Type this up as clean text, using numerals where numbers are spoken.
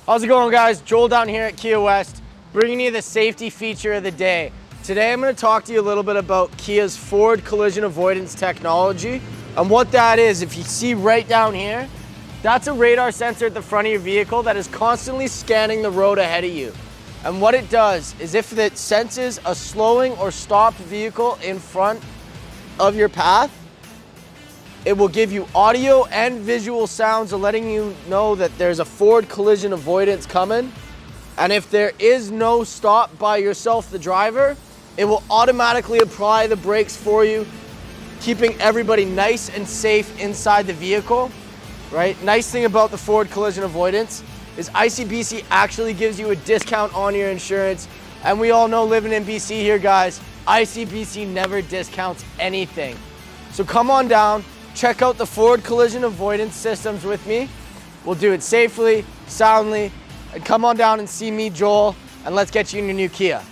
How's it going, guys? Joel down here at Kia West, bringing you the safety feature of the day. Today I'm going to talk to you a little bit about Kia's forward collision avoidance technology. And what that is, if you see right down here, that's a radar sensor at the front of your vehicle that is constantly scanning the road ahead of you. And what it does is if it senses a slowing or stopped vehicle in front of your path, it will give you audio and visual sounds letting you know that there's a forward collision avoidance coming. And if there is no stop by yourself, the driver, it will automatically apply the brakes for you, keeping everybody nice and safe inside the vehicle, right? Nice thing about the forward collision avoidance is ICBC actually gives you a discount on your insurance. And we all know, living in BC here, guys, ICBC never discounts anything. So come on down, check out the forward collision avoidance systems with me. We'll do it safely, soundly, and come on down and see me, Joel, and let's get you in your new Kia.